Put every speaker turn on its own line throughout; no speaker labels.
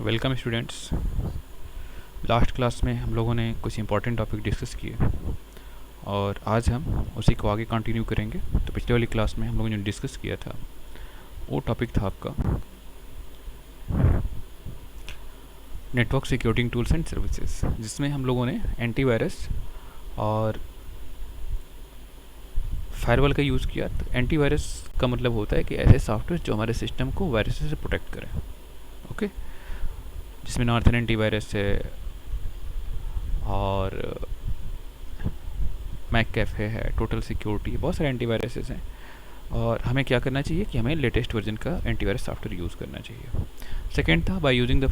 Welcome students. Last class में हम लोगों ने कुछ इंपॉर्टेंट टॉपिक डिस्कस किए और आज हम उसी को आगे कंटिन्यू करेंगे। तो पिछले वाली क्लास में हम लोगों ने जो डिस्कस किया था वो टॉपिक था आपका network security tools and services, जिसमें हम लोगों ने एंटीवायरस और फायरवॉल का यूज़ किया। तो एंटीवायरस का मतलब होता है कि ऐसे सॉफ्टवेयर जो हमारे सिस्टम को वायरस से प्रोटेक्ट करें, ओके, जिसमें नॉर्थन एंटीवायरस है और मैककैफे है, टोटल सिक्योरिटी, बहुत सारे एंटीवायरसेस हैं। और हमें क्या करना चाहिए कि हमें लेटेस्ट वर्जन का एंटीवायरस सॉफ्टवेयर यूज़ करना चाहिए। सेकेंड था by using the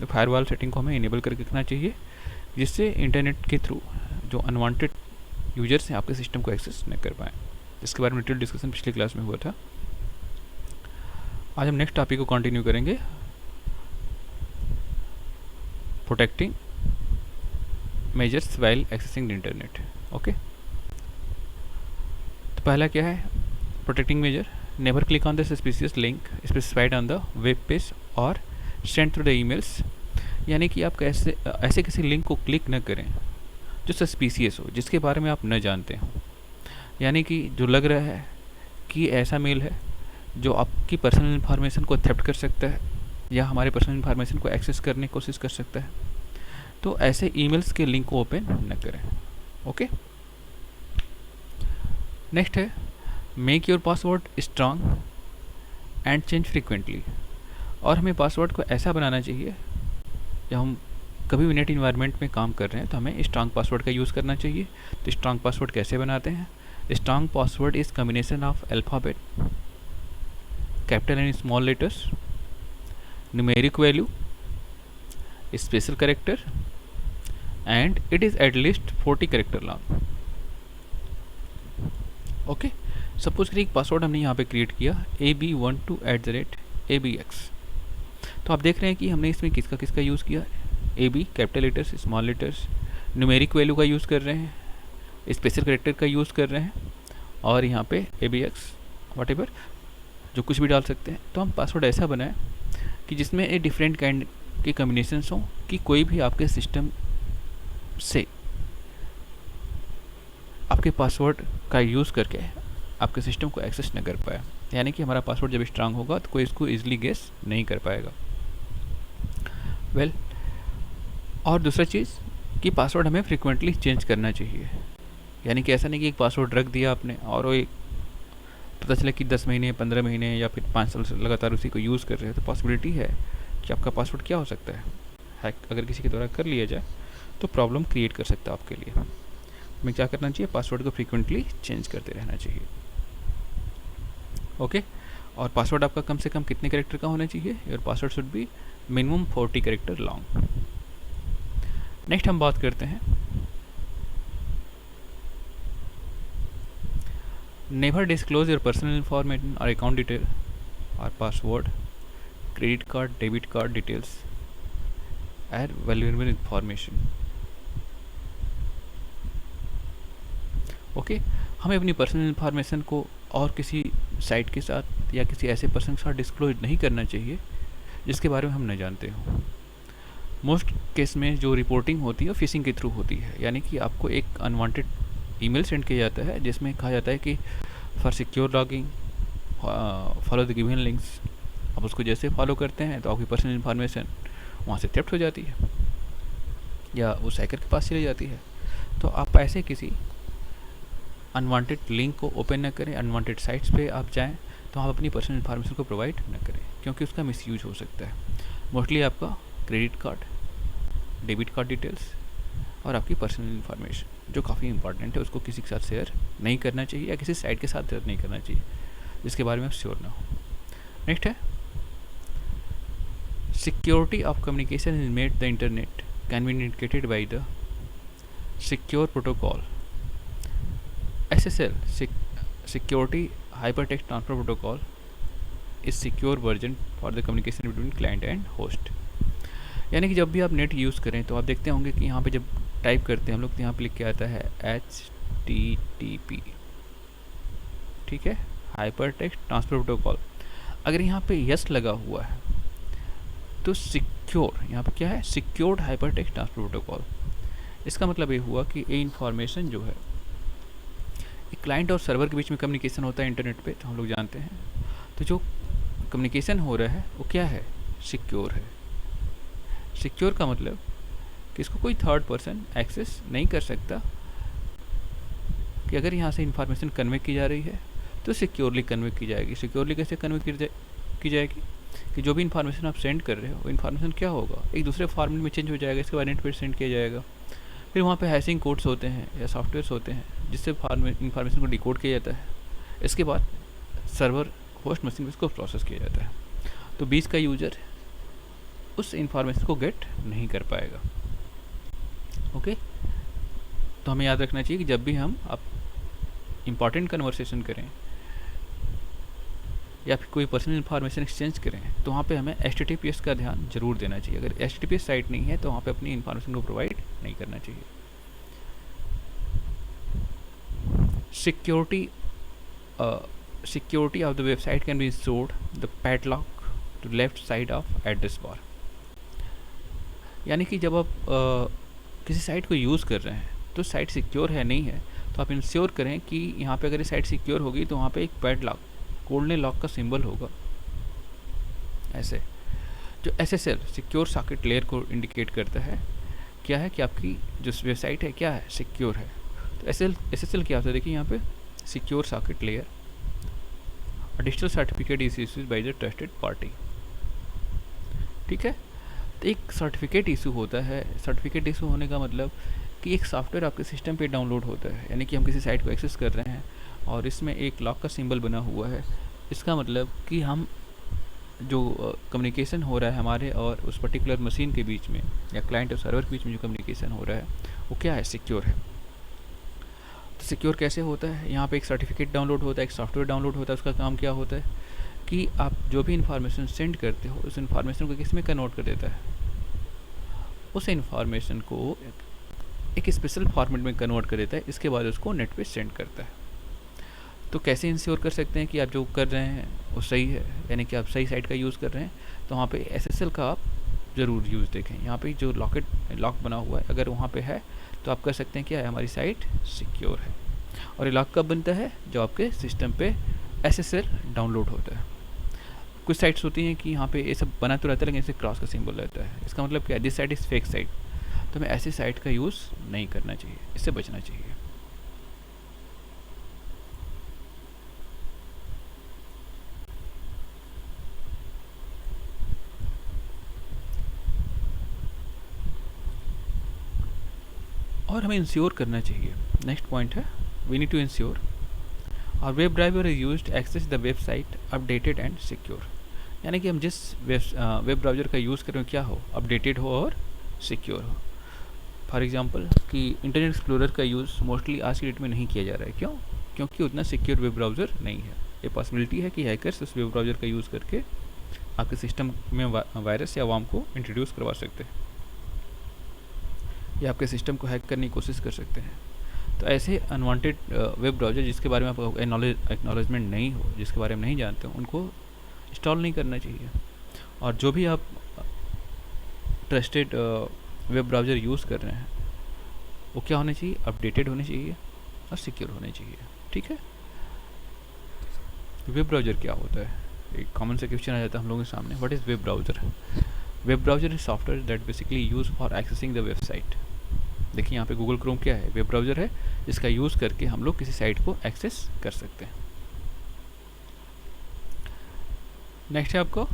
firewall setting को हमें इनेबल करके रखना चाहिए, जिससे इंटरनेट के थ्रू जो अनवांटेड यूजर्स हैं आपके सिस्टम को एक्सेस न कर पाएँ, जिसके बारे में डिटेल डिस्कशन पिछली क्लास में हुआ था। आज हम नेक्स्ट टॉपिक को कंटिन्यू करेंगे, protecting measures while accessing the internet. Okay, तो पहला क्या है protecting measure? Never click on the suspicious link specified on the web page और सेंड थ्रू द ईमेल्स। यानी कि आप ऐसे किसी लिंक को क्लिक न करें जो सस्पिशियस हो, जिसके बारे में आप न जानते हो। यानी कि जो लग रहा है कि ऐसा मेल है जो आपकी पर्सनल इन्फॉर्मेशन को थेफ्ट कर सकता है या हमारे पर्सनल इन्फॉर्मेशन को एक्सेस करने की कोशिश कर सकता है, तो ऐसे ईमेल्स के लिंक को ओपन न करें। ओके, नेक्स्ट है make your password strong and change frequently. और हमें पासवर्ड को ऐसा बनाना चाहिए, जब हम कभी भी नेट इन्वायरमेंट में काम कर रहे हैं तो हमें स्ट्रांग पासवर्ड का यूज़ करना चाहिए। तो स्ट्रांग पासवर्ड कैसे बनाते हैं? Strong password is combination of alphabet, capital and small letters, numeric value, special character, and it is at least 40 character long. Okay, suppose करिए एक पासवर्ड हमने यहाँ पे क्रिएट किया ab12@abx। तो आप देख रहे हैं कि हमने इसमें किसका किसका यूज़ किया। ab capital letters, small letters, numeric value का यूज़ कर रहे हैं, स्पेशल कैरेक्टर का यूज़ कर रहे हैं, और यहाँ पे abx वट एवर जो कुछ भी डाल सकते हैं। तो हम पासवर्ड ऐसा बनाएं कि जिसमें एक डिफरेंट काइंड के कम्बिनेशंस हों कि कोई भी आपके सिस्टम से आपके पासवर्ड का यूज़ करके आपके सिस्टम को एक्सेस न कर पाए। यानी कि हमारा पासवर्ड जब स्ट्रांग होगा तो कोई इसको इजीली गेस नहीं कर पाएगा। और दूसरा चीज़ कि पासवर्ड हमें फ्रीक्वेंटली चेंज करना चाहिए। यानी कि ऐसा नहीं कि एक पासवर्ड रख दिया आपने और वो एक पता चला कि 10 महीने, 15 महीने या फिर 5 साल से लगातार उसी को यूज़ कर रहे हैं, तो पॉसिबिलिटी है कि आपका पासवर्ड क्या हो सकता है, हैक अगर किसी के द्वारा कर लिया जाए तो प्रॉब्लम क्रिएट कर सकता है आपके लिए। हमें क्या करना चाहिए? पासवर्ड को फ्रीक्वेंटली चेंज करते रहना चाहिए। ओके, और पासवर्ड आपका कम से कम कितने कैरेक्टर का होना चाहिए? Your password should be minimum 40 character long. Next हम बात करते हैं never disclose your personal information और अकाउंट डिटेल और password, credit card, debit card details and valuable information. Okay, हमें अपनी पर्सनल इन्फॉर्मेशन को और किसी साइट के साथ या किसी ऐसे पर्सन के साथ डिस्क्लोज नहीं करना चाहिए जिसके बारे में हम नहीं जानते हो। मोस्ट केस में जो रिपोर्टिंग होती है फिशिंग के थ्रू होती है। यानी कि आपको एक अनवांटेड ईमेल सेंड किया जाता है जिसमें कहा जाता है कि for secure logging follow the given links. आप उसको जैसे फॉलो करते हैं तो आपकी पर्सनल इन्फॉर्मेशन वहाँ से थेफ्ट हो जाती है या उस हैकर के पास चली जाती है। तो आप ऐसे किसी अनवांटेड लिंक को ओपन न करें, अनवांटेड साइट्स पे आप जाएं तो आप अपनी पर्सनल इन्फॉर्मेशन को प्रोवाइड न करें, क्योंकि उसका मिसयूज हो सकता है। मोस्टली आपका credit card, debit card details और आपकी पर्सनल इन्फॉर्मेशन जो काफ़ी इंपॉर्टेंट है उसको किसी के साथ शेयर नहीं करना चाहिए या किसी साइट के साथ शेयर नहीं करना चाहिए जिसके बारे में आप श्योर ना हो। नेक्स्ट है security of communication is made the internet can be indicated by the secure protocol SSL, Security Hypertext Transfer Protocol is secure version for the communication between client and host। यानी कि जब भी आप net use करें तो आप देखते होंगे कि यहाँ पे जब टाइप करते हैं हम लोग तो यहाँ पे लिख के आता है HTTP, ठीक है, हाइपर टेक्स्ट ट्रांसफर प्रोटोकॉल। अगर यहाँ पे यस लगा हुआ है टू सिक्योर, यहाँ पे क्या है, सिक्योर्ड हाइपरटेक्स्ट ट्रांसफर प्रोटोकॉल। इसका मतलब ये हुआ कि ये इन्फॉर्मेशन जो है, एक क्लाइंट और सर्वर के बीच में कम्युनिकेशन होता है इंटरनेट पे, तो हम लोग जानते हैं। तो जो कम्युनिकेशन हो रहा है वो क्या है, सिक्योर है। सिक्योर का मतलब कि इसको कोई थर्ड पर्सन एक्सेस नहीं कर सकता, कि अगर यहाँ से इन्फॉर्मेशन कन्वे की जा रही है तो सिक्योरली कन्वे की जाएगी। सिक्योरली कैसे कन्वे की जाएगी, कि जो भी इन्फॉर्मेशन आप सेंड कर रहे हो वो इन्फॉर्मेशन क्या होगा, एक दूसरे फॉर्मेट में चेंज हो जाएगा, इसके बाद नेट पर सेंड किया जाएगा। फिर वहाँ पे हैशिंग कोड्स होते हैं या सॉफ्टवेयर्स होते हैं जिससे इन्फॉर्मेशन को डिकोड किया जाता है। इसके बाद सर्वर होस्ट मशीन में इसको प्रोसेस किया जाता है। तो बीच का यूजर उस इन्फॉर्मेशन को गेट नहीं कर पाएगा। ओके, तो हमें याद रखना चाहिए कि जब भी हम आप इम्पॉर्टेंट कन्वर्सेशन करें या फिर कोई पर्सनल इन्फॉर्मेशन एक्सचेंज करें तो वहाँ पे हमें HTTPS का ध्यान जरूर देना चाहिए। अगर HTTPS साइट नहीं है तो वहाँ पे अपनी इन्फॉर्मेशन को प्रोवाइड नहीं करना चाहिए। Security of the website can be ensured the padlock to left side of address bar. यानी कि जब आप किसी साइट को यूज़ कर रहे हैं तो साइट सिक्योर है नहीं है, तो आप इंश्योर करें कि यहाँ पे अगर ये साइट सिक्योर होगी तो वहाँ पे एक पैडलॉक, गोल्डन लॉक का सिंबल होगा ऐसे, जो SSL सिक्योर सॉकेट लेयर को इंडिकेट करता है क्या है, कि आपकी जो वेबसाइट है क्या है, सिक्योर है। तो SSL क्या होता है, देखिए यहाँ पे secure socket layer, digital certificate is issued by the trusted party. ठीक है, तो एक सर्टिफिकेट इशू होता है। सर्टिफिकेट इशू होने का मतलब कि एक सॉफ्टवेयर आपके सिस्टम पे डाउनलोड होता है, यानी कि हम किसी साइट को एक्सेस कर रहे हैं और इसमें एक लॉक का सिंबल बना हुआ है। इसका मतलब कि हम जो कम्युनिकेशन हो रहा है हमारे और उस पर्टिकुलर मशीन के बीच में या क्लाइंट और सर्वर के बीच में जो कम्युनिकेशन हो रहा है वो क्या है, सिक्योर है। तो सिक्योर कैसे होता है, यहाँ पे एक सर्टिफिकेट डाउनलोड होता है, एक सॉफ्टवेयर डाउनलोड होता है। उसका काम क्या होता है कि आप जो भी इन्फॉर्मेशन सेंड करते हो उस इन्फॉर्मेशन को किस में कन्वर्ट कर देता है, उस इन्फॉर्मेशन को एक स्पेशल फॉर्मेट में कन्वर्ट कर देता है, इसके बाद उसको नेट पे सेंड करता है। तो कैसे इंश्योर कर सकते हैं कि आप जो कर रहे हैं वो सही है, यानी कि आप सही साइट का यूज़ कर रहे हैं, तो वहाँ पे SSL का आप ज़रूर यूज़ देखें। यहाँ पे जो लॉक बना हुआ है अगर वहाँ पे है तो आप कर सकते हैं क्या है, हमारी साइट सिक्योर है। और ये लॉक कब बनता है, जो आपके सिस्टम पे SSL डाउनलोड होता है। कुछ साइट्स होती हैं कि यहाँ पे ये सब बना तो रहता है लेकिन इसे क्रॉस का सिंबल रहता है, इसका मतलब क्या है, this site is fake site. तो हमें ऐसी साइट का यूज़ नहीं करना चाहिए, इससे बचना चाहिए। और हमें इंश्योर करना चाहिए। नेक्स्ट पॉइंट है, वी नीड टू इंश्योर और web driver is used access the website updated and secure. यानी कि हम जिस वेब ब्राउज़र का यूज़ करें क्या हो, अपडेटेड हो और सिक्योर हो। फॉर एग्जांपल कि इंटरनेट एक्सप्लोरर का यूज़ मोस्टली आज की डेट में नहीं किया जा रहा है, क्यों, क्योंकि उतना सिक्योर वेब ब्राउज़र नहीं है। ये पॉसिबिलिटी है कि हैकर्स उस वेब ब्राउज़र का यूज़ करके आपके सिस्टम में वायरस या वार्म को इंट्रोड्यूस करवा सकते हैं या आपके सिस्टम को हैक करने की कोशिश कर सकते हैं। तो ऐसे अनवांटेड वेब ब्राउज़र जिसके बारे में आपको एक्नॉलेजमेंट नहीं हो, जिसके बारे में नहीं जानते हो, उनको इंस्टॉल नहीं करना चाहिए। और जो भी आप ट्रस्टेड वेब ब्राउज़र यूज़ कर रहे हैं वो क्या होने चाहिए, अपडेटेड होने चाहिए और सिक्योर होने चाहिए। ठीक है, वेब ब्राउज़र क्या होता है, एक कॉमन सा क्वेश्चन आ जाता है हम लोगों के सामने, what is web browser. Web browser is software that basically use for accessing the website. देखिए यहाँ पे गूगल क्रोम क्या है, वेब ब्राउज़र है जिसका यूज़ करके हम लोग किसी साइट को एक्सेस कर सकते हैं। नेक्स्ट है आपको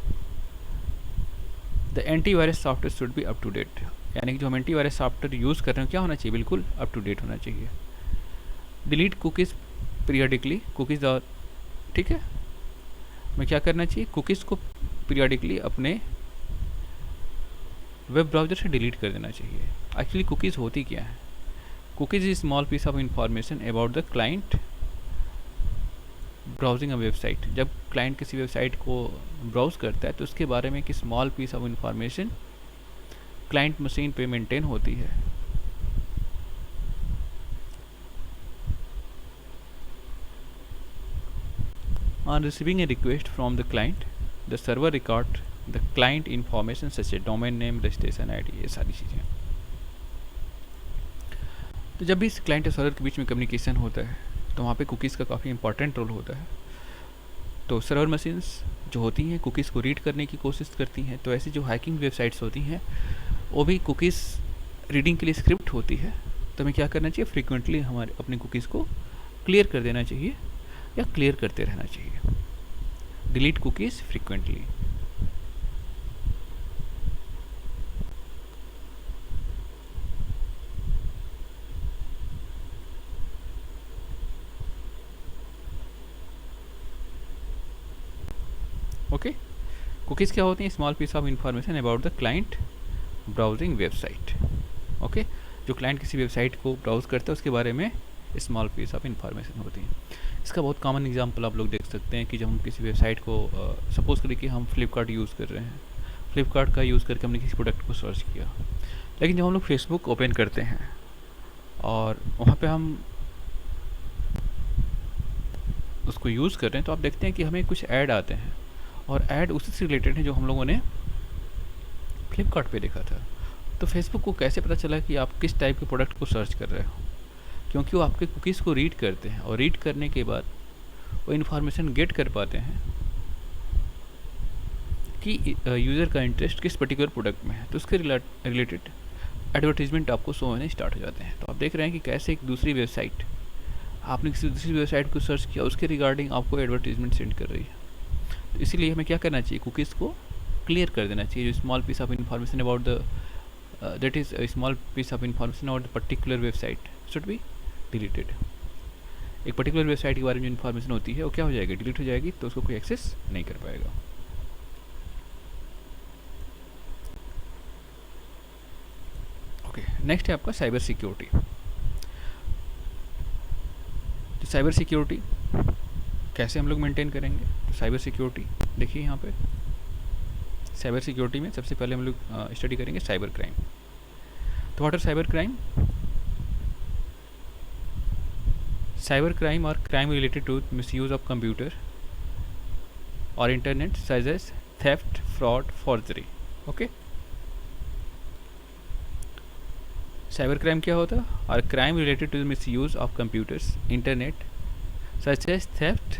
the antivirus software should be up to date. यानी कि जो हम एंटीवायरस सॉफ्टवेयर यूज़ कर रहे हैं क्या होना चाहिए, बिल्कुल अप टू डेट होना चाहिए। डिलीट कुकीज़ पीरियडिकली, कुकीज़ और ठीक है, मैं क्या करना चाहिए, कुकीज़ को पीरियडिकली अपने वेब ब्राउज़र से डिलीट कर देना चाहिए। एक्चुअली कुकीज़ होती क्या है, cookies is small piece of information about the client browsing a website. जब क्लाइंट किसी वेबसाइट को ब्राउज़ करता है तो उसके बारे में एक small piece of information client machine पे मेंटेन होती है। On receiving a request from the client, the server record the client information such a domain name, registration ID, ये सारी चीज़ें। तो जब भी इस क्लाइंट और सर्वर के बीच में कम्युनिकेशन होता है तो वहाँ पे कुकीज़ का काफ़ी इंपॉर्टेंट रोल होता है। तो सर्वर मशीन्स जो होती हैं कुकीज़ को रीड करने की कोशिश करती हैं, तो ऐसी जो हैकिंग वेबसाइट्स होती हैं वो भी कुकीज़ रीडिंग के लिए स्क्रिप्ट होती है। तो हमें क्या करना चाहिए, फ्रीक्वेंटली हमारे अपने कुकीज़ को क्लियर कर देना चाहिए या क्लियर करते रहना चाहिए। Delete cookies frequently. Okay, cookies क्या होती हैं, small piece of information about the client browsing website. Okay, जो क्लाइंट किसी वेबसाइट को ब्राउज करता है उसके बारे में स्मॉल पीस ऑफ इंफॉर्मेशन होती है। इसका बहुत कॉमन एग्जांपल आप लोग देख सकते हैं कि जब हम किसी वेबसाइट को सपोज करें कि हम फ्लिपकार्ट यूज़ कर रहे हैं, फ्लिपकार्ट का यूज़ करके हमने किसी प्रोडक्ट को सर्च किया, लेकिन जब हम लोग फेसबुक ओपन करते हैं और वहाँ पे हम उसको यूज़ कर रहे हैं तो आप देखते हैं कि हमें कुछ ऐड आते हैं और ऐड उसी से रिलेटेड है जो हम लोगों ने फ्लिपकार्ट पे देखा था। तो फेसबुक को कैसे पता चला कि आप किस टाइप के प्रोडक्ट को सर्च कर रहे हो, क्योंकि वो आपके कुकीज़ को रीड करते हैं और रीड करने के बाद वो इन्फॉर्मेशन गेट कर पाते हैं कि यूज़र का इंटरेस्ट किस पर्टिकुलर प्रोडक्ट में है, तो उसके रिलेटेड एडवर्टीजमेंट आपको शो होने स्टार्ट हो जाते हैं। तो आप देख रहे हैं कि कैसे एक दूसरी वेबसाइट, आपने किसी दूसरी वेबसाइट को सर्च किया, उसके रिगार्डिंग आपको एडवर्टीजमेंट सेंड कर रही है। तो इसीलिए हमें क्या करना चाहिए, कुकीज़ को क्लियर कर देना चाहिए। जो small piece of information about the that is a small piece of information about the particular website should be deleted। एक पर्टिकुलर वेबसाइट के बारे में जो इन्फॉर्मेशन होती है वो क्या हो जाएगी, डिलीट हो जाएगी, तो उसको कोई एक्सेस नहीं कर पाएगा। ओके, नेक्स्ट है आपका साइबर सिक्योरिटी। तो साइबर सिक्योरिटी कैसे हम लोग मेंटेन करेंगे, तो साइबर सिक्योरिटी देखिए यहाँ पे साइबर सिक्योरिटी में सबसे पहले हम लोग स्टडी करेंगे साइबर क्राइम। तो what are cyber crime? Cyber crime और crime related to misuse of computer और internet such as theft, fraud, forgery. Okay, cyber crime क्या होता है? और crime related to misuse of computers, internet such as theft,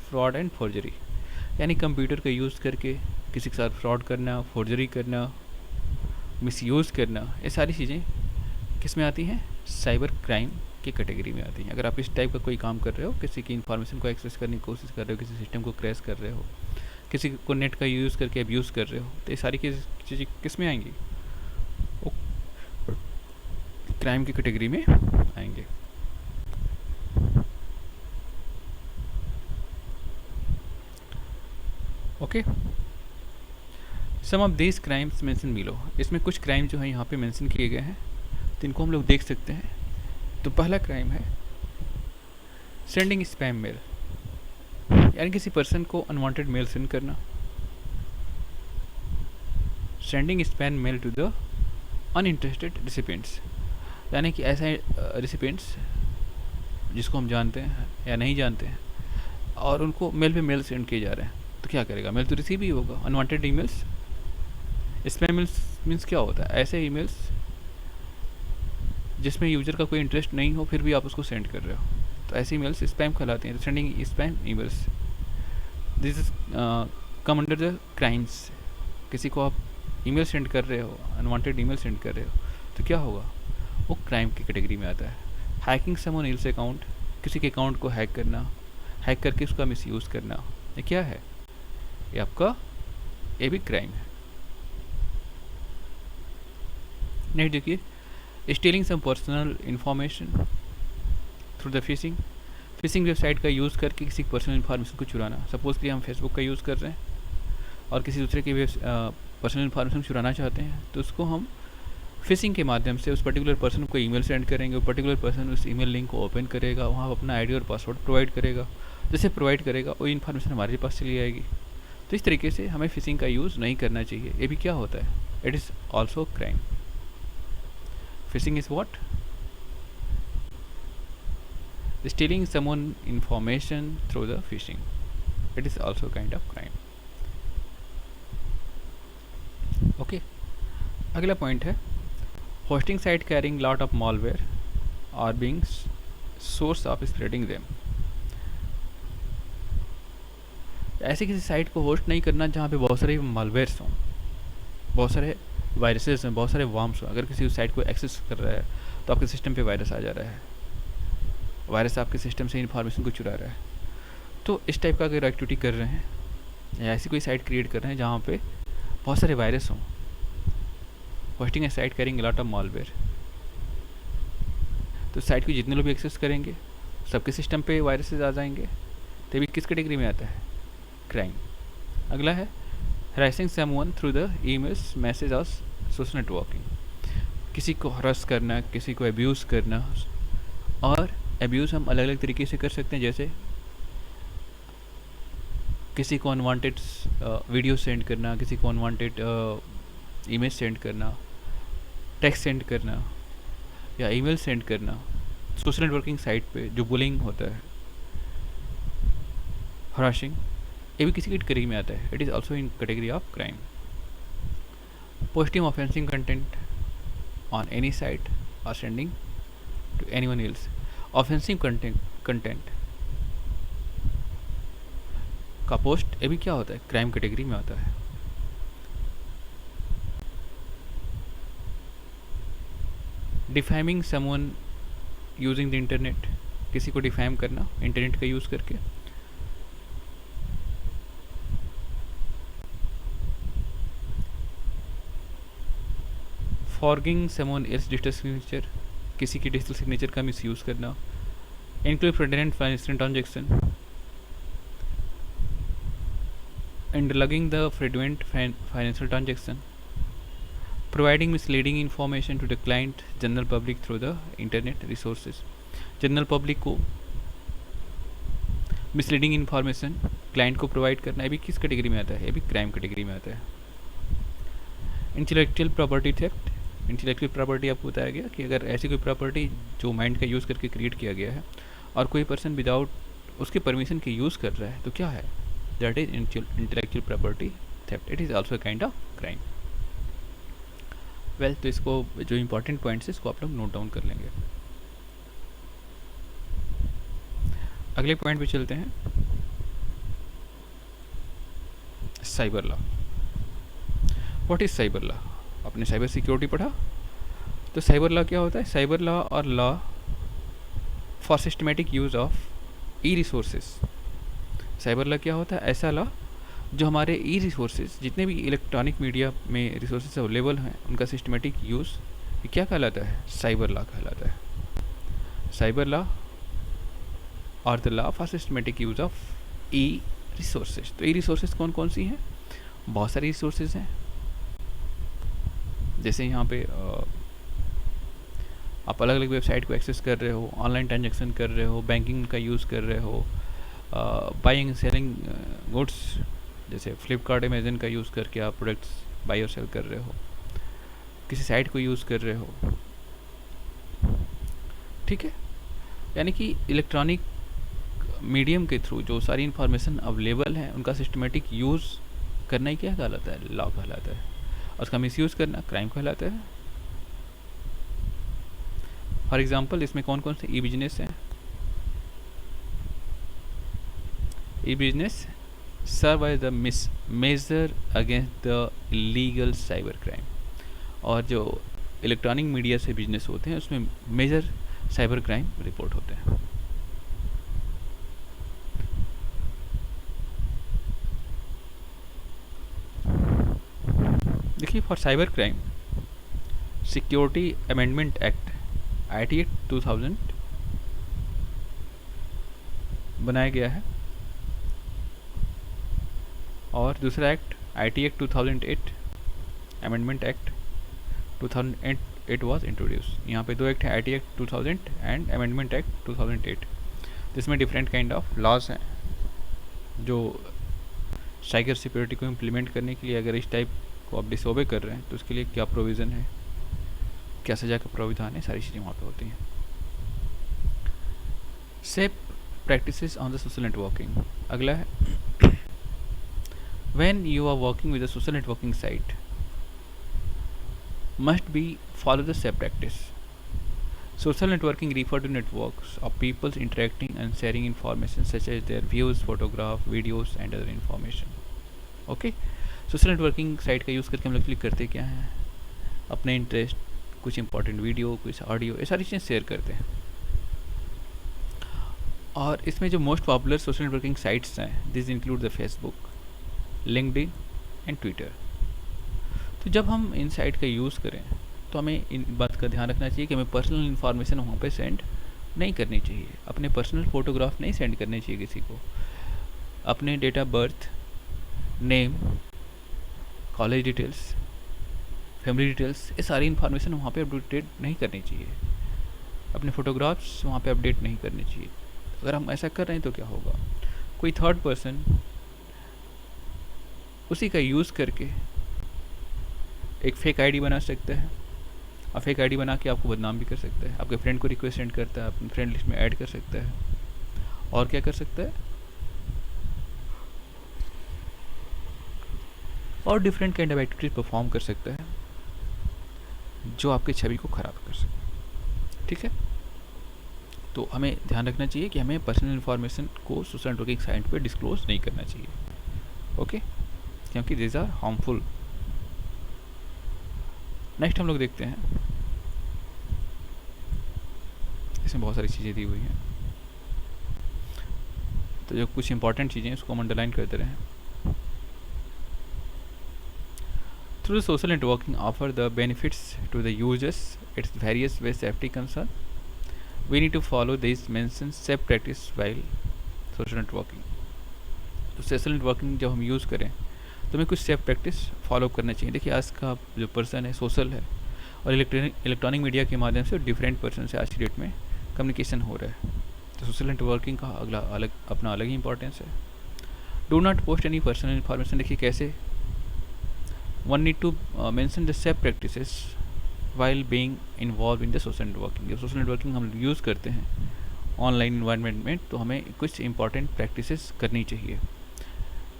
fraud and forgery. यानी computer का use करके किसी के साथ फ्रॉड करना, फोर्जरी करना, मिसयूज़ करना, ये सारी चीज़ें किस में आती हैं, साइबर क्राइम की कैटेगरी में आती हैं। अगर आप इस टाइप का कोई काम कर रहे हो, किसी की इन्फॉर्मेशन को एक्सेस करने की कोशिश कर रहे हो, किसी सिस्टम को क्रैश कर रहे हो, किसी को नेट का यूज़ करके अब्यूज़ कर रहे हो, तो ये सारी चीज़ें किस में आएंगी, वो क्राइम की कैटेगरी में आएंगे। Okay, some of this crimes mention below. इसमें कुछ क्राइम जो है यहाँ पे मेंशन किए गए हैं, तो इनको हम लोग देख सकते हैं। तो पहला क्राइम है सेंडिंग स्पैम मेल, यानी किसी पर्सन को अनवांटेड मेल सेंड करना। Sending spam mail to the uninterested recipients, यानी कि ऐसे रिसिपेंट्स जिसको हम जानते हैं या नहीं जानते हैं और उनको मेल पे मेल सेंड किए जा रहे हैं, तो क्या करेगा, मेल तो रिसीव ही होगा। अनवांटेड ईमेल्स, स्पैम मीन्स क्या होता है, ऐसे ईमेल्स जिसमें यूजर का कोई इंटरेस्ट नहीं हो फिर भी आप उसको सेंड कर रहे हो, तो ऐसी ईमेल्स स्पैम कहलाती हैं। Sending spam emails, this is come under the crimes. किसी को आप ईमेल सेंड कर रहे हो, अनवांटेड ईमेल सेंड कर रहे हो, तो क्या होगा, वो क्राइम की कैटेगरी में आता है। हैकिंग समवन एल्स अकाउंट, किसी के अकाउंट को हैक करना, हैक करके उसका मिसयूज़ करना, ये क्या है, ये आपका ये भी क्राइम है। नेक्स्ट देखिए, stealing some personal information through the phishing. Phishing website का यूज़ करके किसी पर्सनल इन्फॉर्मेशन को चुराना। सपोज कि हम फेसबुक का यूज़ कर रहे हैं और किसी दूसरे की पर्सनल इन्फॉर्मेशन चुराना चाहते हैं, तो उसको हम फिशिंग के माध्यम से उस पर्टिकुलर पर्सन को ईमेल सेंड करेंगे। वो पर्टिकुलर पर्सन उस ईमेल लिंक को ओपन करेगा, वहाँ अपना आईडी और पासवर्ड प्रोवाइड करेगा। जैसे प्रोवाइड करेगा वो इन्फॉर्मेशन हमारे पास चली आएगी। तो इस तरीके से हमें फिशिंग का यूज़ नहीं करना चाहिए। ये भी क्या होता है, it is also crime. Fishing is what, stealing someone information through the phishing, it is also kind of crime. Okay, अगला पॉइंट है hosting site carrying lot of malware are being source of spreading them. ऐसे किसी site को host नहीं करना जहाँ पे बहुत सारे मालवेयर्स हों, बहुत सारे वायरसेस हैं, बहुत सारे वार्म्स हों। अगर किसी साइट को एक्सेस कर रहा है तो आपके सिस्टम पे वायरस आ जा रहा है, वायरस आपके सिस्टम से इन्फॉर्मेशन को चुरा रहा है। तो इस टाइप का अगर एक्टिविटी कर रहे हैं या ऐसी कोई साइट क्रिएट कर रहे हैं जहाँ पे बहुत सारे वायरस हों, hosting A site carrying lot of malware, तो साइट को जितने लोग भी एक्सेस करेंगे सबके सिस्टम पे वायरसेस आ जाएंगे। तो भी किस कैटेगरी में आता है? क्राइम। अगला है harassing someone through the emails, message और सोशल नेटवर्किंग। किसी को हरास करना, किसी को अब्यूज़ करना, और अब्यूज़ हम अलग अलग तरीके से कर सकते हैं, जैसे किसी को अनवांटेड वीडियो सेंड करना, किसी को अनवांटेड इमेज सेंड करना, टेक्स्ट सेंड करना या ईमेल सेंड करना। सोशल नेटवर्किंग साइट पे जो बुलिंग होता है, हराशिंग, ये भी किसी कैटेगरी में आता है। It is also in category of crime. Posting offensing content on any site और sending to anyone else. Offensive content का पोस्ट, ये भी क्या होता है? क्राइम कैटेगरी में आता है। डिफाइमिंग समवन यूजिंग द इंटरनेट, किसी को डिफाइम करना इंटरनेट का यूज़ करके। फॉरगिंग समवन एल्स डिजिटल सिग्नेचर, किसी की डिजिटल सिग्नेचर का मिसयूज़ करना। Include fraudulent financial transaction, interlogging the fraudulent financial transaction, providing misleading information to the client general public through the internet resources। General public को misleading information client को provide करना, ये भी किस कैटेगरी में आता है? ये भी क्राइम कैटेगरी में आता है। Intellectual property theft, intellectual property आपको बताया गया कि अगर ऐसी कोई प्रॉपर्टी जो माइंड का यूज़ करके क्रिएट किया गया है और कोई पर्सन विदाउट उसके परमिशन के यूज़ कर रहा है तो क्या है? That is intellectual property theft. It is also kind of crime. Well, तो इसको जो इंपॉर्टेंट पॉइंट्स है इसको आप लोग नोट डाउन कर लेंगे। अगले पॉइंट पे चलते हैं, cyber law. What is cyber law? आपने साइबर सिक्योरिटी पढ़ा, तो साइबर लॉ क्या होता है? साइबर लॉ और law for systematic use of E resources. Cyber law क्या होता है? ऐसा लॉ जो हमारे ई रिसोर्सेज, जितने भी इलेक्ट्रॉनिक मीडिया में रिसोर्सेज अवेलेबल हैं, उनका सिस्टमेटिक यूज़, ये क्या कहलाता है? साइबर लॉ कहलाता है। साइबर लॉ और the law for systematic use of E resources. तो ई रिसोर्सेज कौन कौन सी हैं? बहुत सारी रिसोर्सेज हैं। जैसे यहाँ पे आप अलग अलग वेबसाइट को एक्सेस कर रहे हो, ऑनलाइन ट्रांजेक्शन कर रहे हो, बैंकिंग का यूज़ कर रहे हो, बाइंग सेलिंग गुड्स, जैसे फ्लिपकार्ट अमेजन का यूज़ करके आप प्रोडक्ट्स बाई और सेल कर रहे हो, किसी साइट को यूज़ कर रहे हो, ठीक है। यानी कि इलेक्ट्रॉनिक मीडियम के थ्रू जो सारी इन्फॉर्मेशन अवेलेबल है उनका सिस्टमेटिक यूज़ करना ही क्या कहलाता है? लॉ कहलाता है। और उसका मिसयूज़ करना क्राइम कहलाता है। फॉर एग्जांपल, इसमें कौन कौन से ई बिजनेस हैं? E business serve as the major against the illegal cyber crime. और जो इलेक्ट्रॉनिक मीडिया से बिजनेस होते हैं उसमें मेजर साइबर क्राइम रिपोर्ट होते हैं। देखिए, for cyber crime security amendment act IT act 2000 बनाया गया है, और दूसरा act IT act 2008 amendment act 2008 was introduce. यहाँ पे दो एक्ट है, IT act 2000 and amendment act 2008, जिसमें डिफरेंट काइंड ऑफ लॉज हैं जो साइबर सिक्योरिटी को इम्प्लीमेंट करने के लिए, अगर इस टाइप को आप डिसोबे कर रहे हैं तो उसके लिए क्या प्रोविज़न है, क्या सज़ा का प्रावधान है, सारी चीज़ें वहाँ पे होती हैं। Safe practices on the social networking. अगला है, when you are working with a social networking site, must be follow the same practice. Social networking refer to networks of people interacting and sharing information such as their views, photograph, videos and other information. Okay, social networking site का use करके हम लोग actually करते क्या हैं, अपने interest, कुछ important video, कुछ ऑडियो, ये सारी चीज़ें शेयर करते हैं. और इसमें जो most popular social networking sites हैं, this include the Facebook, LinkedIn and Twitter. तो जब हम इन साइट का यूज़ करें तो हमें इन बात का ध्यान रखना चाहिए कि हमें पर्सनल इन्फॉर्मेशन वहाँ पे सेंड नहीं करनी चाहिए. अपने पर्सनल फ़ोटोग्राफ नहीं सेंड करने चाहिए किसी को. अपने date of birth, name, college details, family details, ये सारी इन्फॉर्मेशन वहाँ पे अपडेट नहीं करनी चाहिए. अपने फ़ोटोग्राफ्स वहाँ पे अपडेट नहीं करने चाहिए. अगर हम ऐसा कर रहे हैं तो क्या होगा, कोई थर्ड पर्सन उसी का यूज़ करके एक फेक आईडी बना सकता है और फेक आईडी बना के आपको बदनाम भी कर सकता है. आपके फ्रेंड को रिक्वेस्ट सेंड करता है, अपने फ्रेंड लिस्ट में ऐड कर सकता है. और क्या कर सकता है, और different kind of activities perform कर सकता है जो आपकी छवि को ख़राब कर सकता है. ठीक है, तो हमें ध्यान रखना चाहिए कि हमें पर्सनल इन्फॉर्मेशन को सोशल नेटवर्किंग साइट पे डिस्क्लोज नहीं करना चाहिए. ओके, क्योंकि दिस आर हार्मफुल. नेक्स्ट हम लोग देखते हैं, इसमें बहुत सारी चीज़ें दी हुई हैं, तो जो कुछ इंपॉर्टेंट चीज़ें उसको हम अंडरलाइन करते रहें. Through social networking offer the benefits to the users, its various ways safety concern. We need to follow these mentioned safe practice while social networking. तो सोशल नेटवर्किंग जब हम यूज़ करें तो हमें कुछ सेफ प्रैक्टिस फॉलो करना चाहिए. देखिए, आज का जो पर्सन है सोशल है और इलेक्ट्रॉनिक मीडिया के माध्यम से डिफरेंट पर्सन से आज की डेट में कम्युनिकेशन हो रहा है. तो सोशल नेटवर्किंग का अपना अलग ही इंपॉर्टेंस है. Do not post any personal information. देखिए कैसे, one need to mention the safe practices while being involved in the social networking. जब सोशल नेटवर्किंग हम यूज़ करते हैं ऑनलाइन इन्वायरमेंट में तो हमें कुछ इंपॉर्टेंट प्रैक्टिसेस करनी चाहिए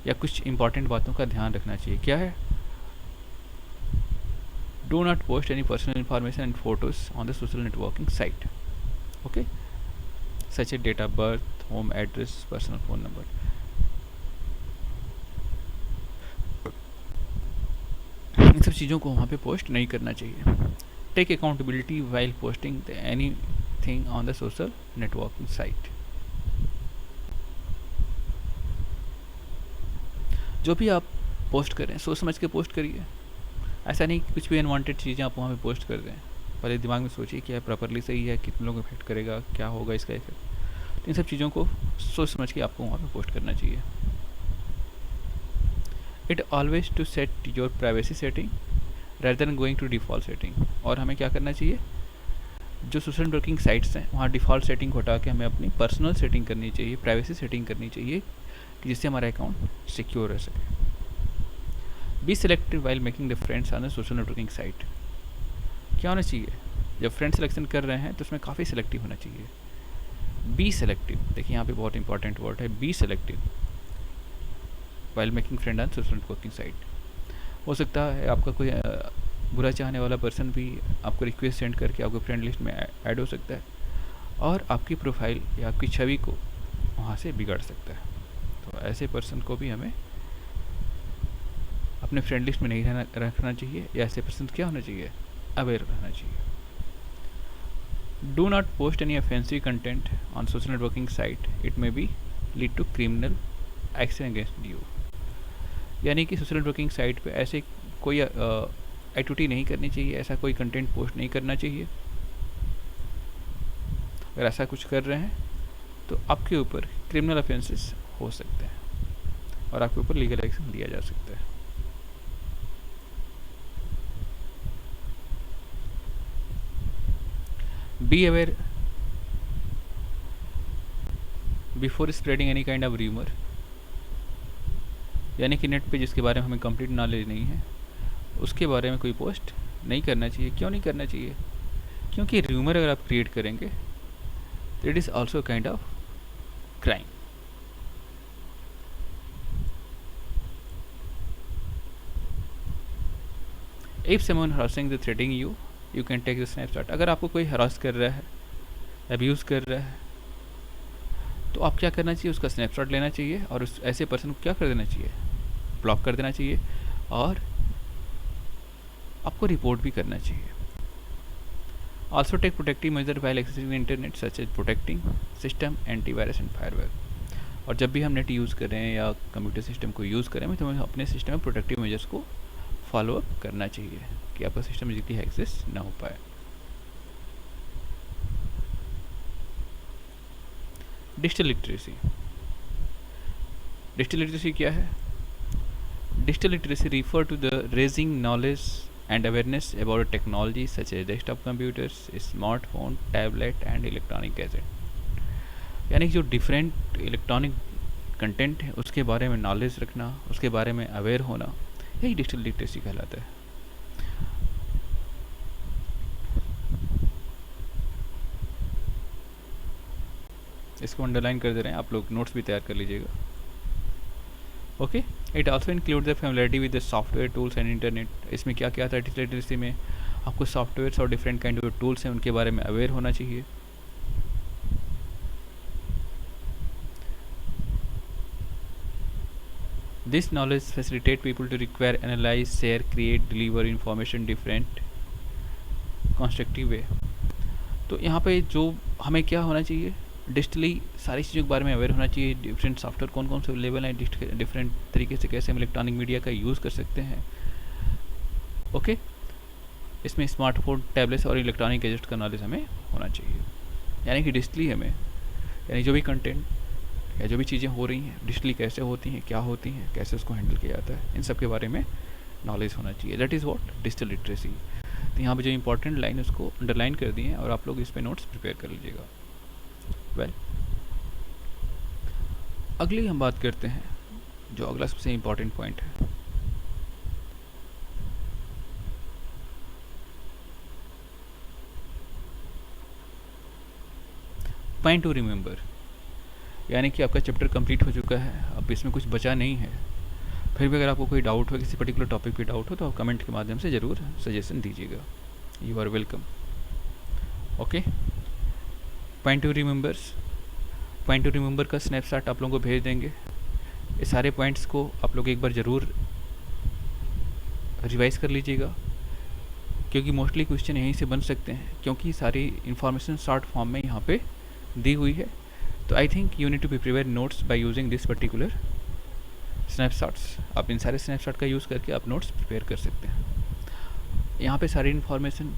या कुछ इंपॉर्टेंट बातों का ध्यान रखना चाहिए. क्या है, do not post any personal information and photos on the social networking site. Okay, such a date of birth, home address, personal phone number. इन सब चीज़ों को वहाँ पे पोस्ट नहीं करना चाहिए. Take accountability while posting anything on the social networking site. जो भी आप पोस्ट करें सोच समझ के पोस्ट करिए. ऐसा नहीं कि कुछ भी अनवांटेड चीज़ें आप वहाँ पे पोस्ट कर दें. पहले दिमाग में सोचिए कि प्रॉपरली सही है, कितने लोगों को इफेक्ट करेगा, क्या होगा इसका इफेक्ट. तो इन सब चीज़ों को सोच समझ के आपको वहाँ पे पोस्ट करना चाहिए. It always to set your privacy setting rather than going to default setting. और हमें क्या करना चाहिए, जो सोशल नेटवर्किंग साइट्स हैं वहाँ डिफ़ॉल्ट सेटिंग को हटा के हमें अपनी पर्सनल सेटिंग करनी चाहिए, प्राइवेसी सेटिंग करनी चाहिए कि जिससे हमारा अकाउंट सिक्योर रह सके. Be selective while making the friends on the social networking site. क्या होना चाहिए, जब फ्रेंड सिलेक्शन कर रहे हैं तो उसमें काफ़ी सिलेक्टिव होना चाहिए. बी सिलेक्टिव, देखिए यहाँ पे बहुत इंपॉर्टेंट वर्ड है, be selective while making friend on social networking site. हो सकता है आपका कोई बुरा चाहने वाला पर्सन भी आपको रिक्वेस्ट सेंड करके आपको फ्रेंड लिस्ट में ऐड हो सकता है और आपकी प्रोफाइल या आपकी छवि को वहाँ से बिगाड़ सकता है. तो ऐसे पर्सन को भी हमें अपने फ्रेंड लिस्ट में नहीं रखना चाहिए, या ऐसे पर्सन क्या होना चाहिए, अवेयर रहना चाहिए. Do not post any offensive content on social networking site, it may be lead to criminal action against you. यानी कि सोशल नेटवर्किंग साइट पे ऐसे कोई एक्टिविटी नहीं करनी चाहिए, ऐसा कोई कंटेंट पोस्ट नहीं करना चाहिए. अगर ऐसा कुछ कर रहे हैं तो आपके ऊपर क्रिमिनल ऑफेंसेस हो सकते हैं और आपके ऊपर लीगल एक्शन लिया जा सकता है. Be aware before spreading any kind of rumour. यानी कि नेट पे जिसके बारे में हमें कंप्लीट नॉलेज नहीं है उसके बारे में कोई पोस्ट नहीं करना चाहिए. क्यों नहीं करना चाहिए, क्योंकि रूमर अगर आप क्रिएट करेंगे तो it is also kind of crime. If someone harassing the threatening you, you can take the snapshot. अगर आपको कोई हरास कर रहा है, अब्यूज़ कर रहा है, तो आप क्या करना चाहिए, उसका स्नैपशॉट लेना चाहिए और उस ऐसे पर्सन को क्या कर देना चाहिए, ब्लॉक कर देना चाहिए, और आपको रिपोर्ट भी करना चाहिए। Also take protective measure while accessing internet such as protecting system, antivirus and firewall. और जब भी हम नेट यूज़ कर रहे हैं या कंप्यूटर सिस्टम को यूज़ कर रहे हैं तो हमें अपने सिस्टम में प्रोटेक्टिव मेजर्स को फॉलो अप करना चाहिए कि आपका सिस्टम इजीली एक्सेस ना हो पाए। Digital literacy. डिजिटल लिटरेसी क्या है? Digital literacy refer to the raising knowledge and awareness about technology such as desktop computers, smartphone, tablet and electronic gadget। यानी कि जो डिफरेंट इलेक्ट्रॉनिक कंटेंट है उसके बारे में नॉलेज रखना, उसके बारे में अवेयर होना, यही डिजिटल लिटरेसी कहलाता है। इसको अंडरलाइन कर दे रहे हैं, आप लोग नोट्स भी तैयार कर लीजिएगा। Okay, it also include the familiarity with the software tools and internet. इसमें क्या क्या आता है डिजिटल लिटरेसी में? आपको सॉफ्टवेयर्स और डिफरेंट काइंड ऑफ टूल्स हैं उनके बारे में अवेयर होना चाहिए। This knowledge facilitate people to require, analyze, share, create, deliver information different constructive way. तो यहाँ पे जो हमें क्या होना चाहिए, डिजिटली सारी चीज़ों के बारे में अवेयर होना चाहिए। डिफरेंट सॉफ्टवेयर कौन कौन से अवेलेबल हैं, डिफरेंट तरीके से कैसे हम इलेक्ट्रॉनिक मीडिया का यूज़ कर सकते हैं। ओके, इसमें स्मार्टफोन, टैबलेट्स और इलेक्ट्रॉनिक गैजेट्स का नॉलेज हमें होना चाहिए। यानी कि डिजिटली हमें, यानी जो भी कंटेंट या जो भी चीज़ें हो रही हैं डिजिटली कैसे होती हैं, क्या होती हैं, कैसे उसको हैंडल किया जाता है, इन सब के बारे में नॉलेज होना चाहिए। That is what digital literacy. तो यहाँ पे जो इंपॉर्टेंट लाइन उसको अंडरलाइन कर दिए हैं और आप लोग इस पर नोट्स प्रिपेयर कर लीजिएगा। वेल, अगली हम बात करते हैं जो अगला सबसे इम्पॉर्टेंट पॉइंट है, पॉइंट टू रिमेंबर। यानी कि आपका चैप्टर कंप्लीट हो चुका है, अब इसमें कुछ बचा नहीं है। फिर भी अगर आपको कोई डाउट हो, किसी पर्टिकुलर टॉपिक पे डाउट हो, तो आप कमेंट के माध्यम से ज़रूर सजेशन दीजिएगा। You are welcome. Okay, point to remembers, point to remember का स्नैपशॉट आप लोगों को भेज देंगे। ये सारे पॉइंट्स को आप लोग एक बार ज़रूर रिवाइज़ कर लीजिएगा, क्योंकि मोस्टली क्वेश्चन यहीं से बन सकते हैं, क्योंकि सारी इन्फॉर्मेशन शॉर्ट फॉर्म में यहाँ पे दी हुई है। तो I think you need to be prepare notes by using this particular snapshots. आप इन सारे स्नैपशॉट का यूज़ करके आप नोट्स प्रिपेयर कर सकते हैं। यहाँ पे सारी इन्फॉर्मेशन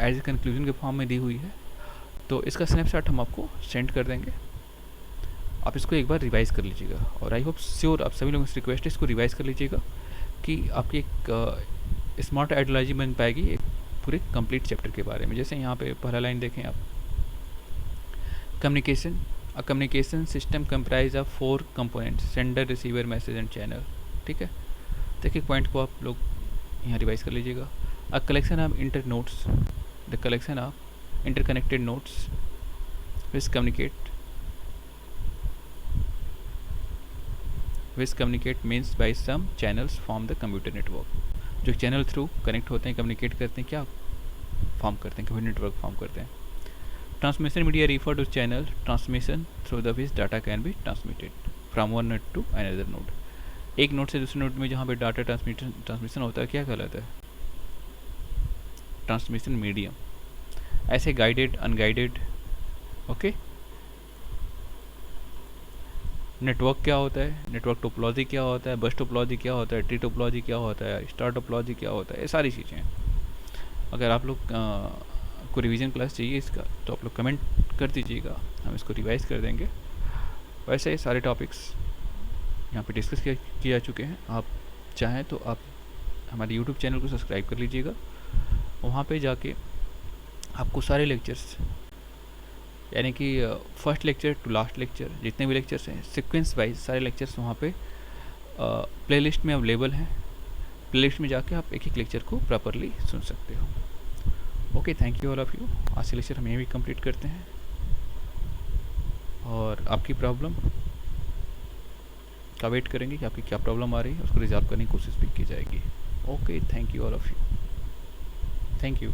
एज ए कंक्लूजन के फॉर्म में दी हुई है, तो इसका स्नैपशॉट हम आपको सेंड कर देंगे। आप इसको एक बार रिवाइज़ कर लीजिएगा और आई होप श्योर आप सभी लोगों से रिक्वेस्ट है इसको रिवाइज़ कर लीजिएगा कि आपकी एक स्मार्ट आइडियोलॉजी बन पाएगी एक पूरे कंप्लीट चैप्टर के बारे में। जैसे यहाँ पे पहला लाइन देखें आप, communication. A communication system comprise of 4 components, sender, receiver, message and channel. ठीक है, देखिए पॉइंट को आप लोग यहाँ रिवाइज़ कर लीजिएगा। A collection of inter notes, the collection of interconnected notes which communicate means by some channels form the computer network. जो चैनल थ्रू कनेक्ट होते हैं, कम्युनिकेट करते हैं, क्या फॉर्म करते हैं, कंप्यूटर नेटवर्क फॉर्म करते हैं। Transmission media refer to channel transmission through the which data can be transmitted from one node to another node. एक नोड से दूसरे नोड में जहाँ पे डाटा ट्रांसमिशन होता है क्या कहलाता है? Transmission medium. ऐसे गाइडेड, अनगाइडेड। ओके, नेटवर्क क्या होता है, नेटवर्क टोपोलॉजी क्या होता है, बस टोपोलॉजी क्या होता है, ट्री टोपोलॉजी क्या होता है, स्टार टोपोलॉजी क्या होता है, ये सारी चीज़ें। अगर आप लोग को रिवीजन क्लास चाहिए इसका तो आप लोग कमेंट कर दीजिएगा, हम इसको रिवाइज कर देंगे। वैसे सारे टॉपिक्स यहाँ पे डिस्कस किए जा चुके हैं। आप चाहें तो आप हमारे यूट्यूब चैनल को सब्सक्राइब कर लीजिएगा, वहाँ पे जाके आपको सारे लेक्चर्स, यानी कि first lecture to last lecture जितने भी लेक्चर्स हैं सीक्वेंस वाइज सारे लेक्चर्स वहाँ पे प्लेलिस्ट में अवेलेबल हैं। प्लेलिस्ट में जाके आप एक एक लेक्चर को प्रॉपरली सुन सकते हो। Okay, thank you all of you. आज से लेक्चर हम यहीं भी कंप्लीट करते हैं और आपकी प्रॉब्लम का वेट करेंगे कि आपकी क्या प्रॉब्लम आ रही है, उसको रिजॉल्व करने की कोशिश भी की जाएगी। Okay, thank you all of you, thank you.